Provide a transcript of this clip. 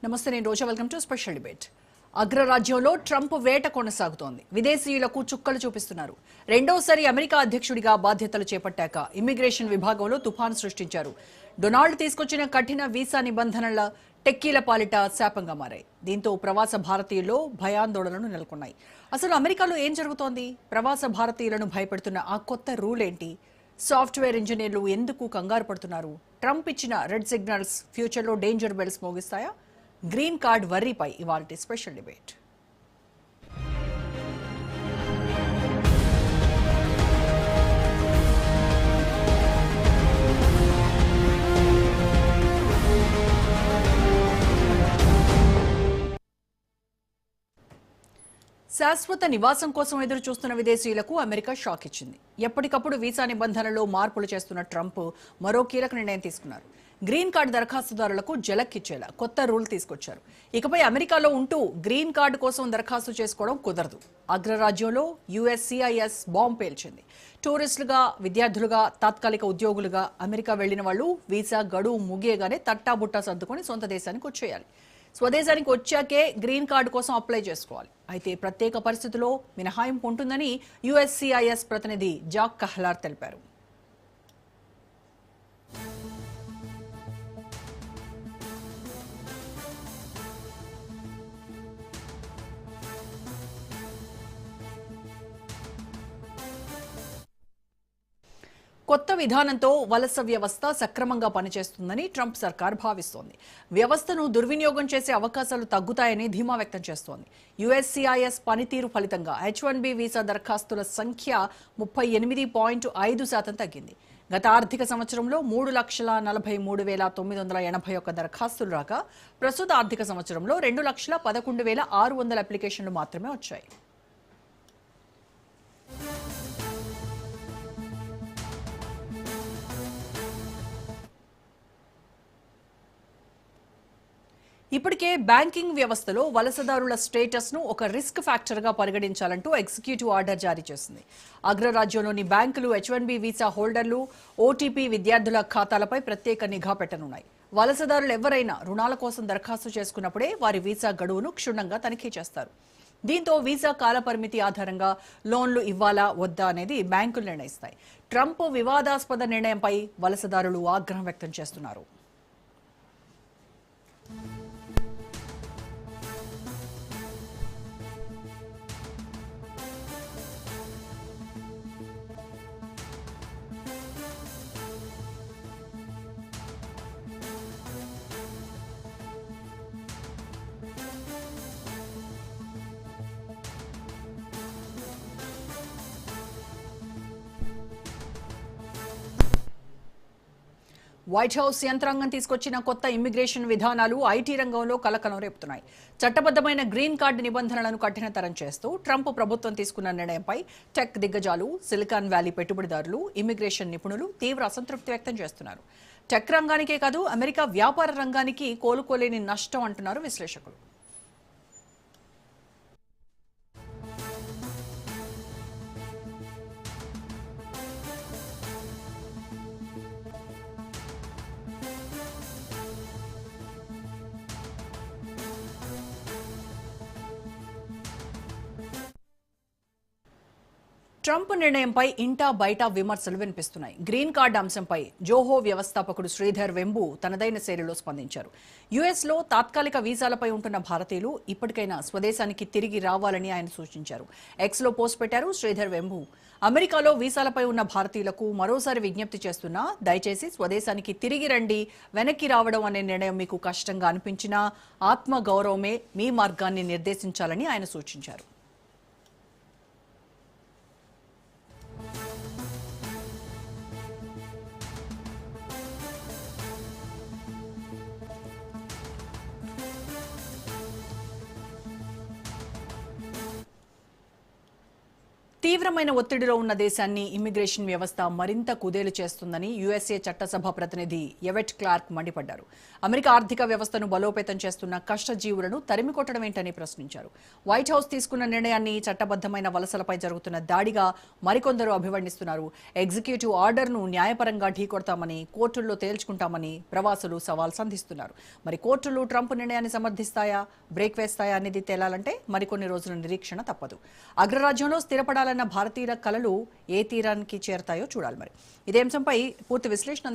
నమస్తే, నేను Roja. Welcome to special debate. అగ్రరాజ్యంలో ట్రంప్ వేట కొనసాగుతోంది. విదేశీయులకు చుక్కలు చూపిస్తున్నారు. రెండోసారి అమెరికా అధ్యక్షుడిగా బాధ్యతలు చేపట్టాక ఇమ్మిగ్రేషన్ విభాగంలో తుఫాను సృష్టించారు. డొనాల్డ్ తీసుకొచ్చిన కఠిన వీసా నిబంధనల టెక్కీల పాలిట శాపంగా మారాయి. దీంతో ప్రవాస భారతీయుల్లో భయాందోళనలు నెలకొన్నాయి. అసలు అమెరికాలో ఏం జరుగుతోంది? ప్రవాస భారతీయులను భయపెడుతున్న ఆ కొత్త రూల్ ఏంటి? సాఫ్ట్వేర్ ఇంజనీర్లు ఎందుకు కంగారు పడుతున్నారు? ట్రంప్ ఇచ్చిన రెడ్ సిగ్నల్స్ ఫ్యూచర్లో డేంజర్ బెల్స్ మోగిస్తాయా? గ్రీన్ కార్డ్ వర్రీపై ఇవాల్టి స్పెషల్ డిబేట్. శాశ్వత నివాసం కోసం ఎదురు చూస్తున్న విదేశీయులకు అమెరికా షాక్ ఇచ్చింది. ఎప్పటికప్పుడు వీసా నిబంధనల్లో మార్పులు చేస్తున్న ట్రంప్ మరో కీలక నిర్ణయం తీసుకున్నారు. గ్రీన్ కార్డు దరఖాస్తుదారులకు జలక్కిచ్చేలా కొత్త రూల్ తీసుకొచ్చారు. ఇకపై అమెరికాలో ఉంటూ గ్రీన్ కార్డు కోసం దరఖాస్తు చేసుకోవడం కుదరదు. అగ్రరాజ్యంలో USCIS బాంబు పేల్చింది. టూరిస్టులుగా, విద్యార్థులుగా, తాత్కాలిక ఉద్యోగులుగా అమెరికా వెళ్లిన వాళ్ళు వీసా గడువు ముగియగానే తట్టాబుట్టా సర్దుకొని సొంత దేశానికి వచ్చేయాలి. స్వదేశానికి వచ్చాకే గ్రీన్ కార్డు కోసం అప్లై చేసుకోవాలి. అయితే ప్రత్యేక పరిస్థితుల్లో మినహాయింపు ఉంటుందని USCIS ప్రతినిధి జాక్ కహ్లార్ తెలిపారు. కొత్త విధానంతో వలస వ్యవస్థ సక్రమంగా పనిచేస్తుందని ట్రంప్ సర్కార్ భావిస్తోంది. వ్యవస్థను దుర్వినియోగం చేసే అవకాశాలు తగ్గుతాయని ధీమా వ్యక్తం చేస్తోంది. USCIS పనితీరు ఫలితంగా H-1B వీసా దరఖాస్తుల సంఖ్య 38.5% తగ్గింది. గత ఆర్థిక సంవత్సరంలో 3,43,981 దరఖాస్తులు రాగా ప్రస్తుత ఆర్థిక సంవత్సరంలో 2,11,600 అప్లికేషన్లు మాత్రమే వచ్చాయి. ఇప్పటికే బ్యాంకింగ్ వ్యవస్థలో వలసదారుల స్టేటస్ను ఒక రిస్క్ ఫ్యాక్టర్గా పరిగణించాలంటూ ఎగ్జిక్యూటివ్ ఆర్డర్ జారీ చేసింది. అగ్రరాజ్యంలోని బ్యాంకులు H-1B వీసా హోల్డర్లు, OTP విద్యార్థుల ఖాతాలపై ప్రత్యేక నిఘా పెట్టనున్నాయి. వలసదారులు ఎవరైనా రుణాల కోసం దరఖాస్తు చేసుకున్నప్పుడే వారి వీసా గడువును క్షుణ్ణంగా తనిఖీ చేస్తారు. దీంతో వీసా కాలపరిమితి ఆధారంగా లోన్లు ఇవ్వాలా వద్దా అనేది బ్యాంకులు నిర్ణయిస్తాయి. ట్రంప్ వివాదాస్పద నిర్ణయంపై వలసదారులు ఆగ్రహం వ్యక్తం చేస్తున్నారు. వైట్ హౌస్ యంత్రాంగం తీసుకొచ్చిన కొత్త ఇమ్మిగ్రేషన్ విధానాలు ఐటీ రంగంలో కలకలం రేపుతున్నాయి. చట్టబద్దమైన గ్రీన్ కార్డు నిబంధనలను కఠినతరం చేస్తూ ట్రంప్ ప్రభుత్వం తీసుకున్న నిర్ణయంపై టెక్ దిగ్గజాలు, సిలికాన్ వ్యాలీ పెట్టుబడిదారులు, ఇమ్మిగ్రేషన్ నిపుణులు తీవ్ర అసంతృప్తి వ్యక్తం చేస్తున్నారు. టెక్ రంగానికే కాదు, అమెరికా వ్యాపార రంగానికి కోలుకోలేని నష్టం అంటున్నారు విశ్లేషకులు. ట్రంప్ నిర్ణయంపై ఇంటా బయట విమర్శలు వినిపిస్తున్నాయి. గ్రీన్ కార్డు అంశంపై జోహో వ్యవస్థాపకుడు శ్రీధర్ వెంబు తనదైన శైలిలో స్పందించారు. యుఎస్లో తాత్కాలిక వీసాలపై ఉంటున్న భారతీయులు ఇప్పటికైనా స్వదేశానికి తిరిగి రావాలని ఆయన సూచించారు. ఎక్స్లో పోస్ట్ పెట్టారు శ్రీధర్ వెంబు. అమెరికాలో వీసాలపై ఉన్న భారతీయులకు మరోసారి విజ్ఞప్తి చేస్తున్నా, దయచేసి స్వదేశానికి తిరిగి రండి. వెనక్కి రావడం అనే నిర్ణయం మీకు కష్టంగా అనిపించినా ఆత్మగౌరవమే మీ మార్గాన్ని నిర్దేశించాలని ఆయన సూచించారు. తీవ్రమైన ఒత్తిడిలో ఉన్న దేశాన్ని ఇమ్మిగ్రేషన్ వ్యవస్థ మరింత కుదేలు చేస్తుందని యుఎస్ఏ చట్టసభ ప్రతినిధి ఎవెట్ క్లార్క్ మండిపడ్డారు. అమెరికా ఆర్థిక వ్యవస్థను బలోపేతం చేస్తున్న కష్టజీవులను తరిమికొట్టడం ఏంటని ప్రశ్నించారు. వైట్ హౌస్ తీసుకున్న నిర్ణయాన్ని చట్టబద్దమైన వలసలపై జరుగుతున్న దాడిగా మరికొందరు అభివర్ణిస్తున్నారు. ఎగ్జిక్యూటివ్ ఆర్డర్ను న్యాయపరంగా ఢీకొడతామని, కోర్టుల్లో తేల్చుకుంటామని ప్రవాసులు సవాల్ సంధిస్తున్నారు. మరి కోర్టులు ట్రంప్ నిర్ణయాన్ని సమర్థిస్తాయా, బ్రేక్ వేస్తాయా అనేది తేలాలంటే మరికొన్ని రోజుల నిరీక్షణ తప్పదు. అగ్రరాజ్యంలో స్థిరపడాలన్న భారతీయుల కలలు ఏ తీరానికి చేరతాయో చూడాలి. మరి ఇదే అంశంపై పూర్తి విశ్లేషణ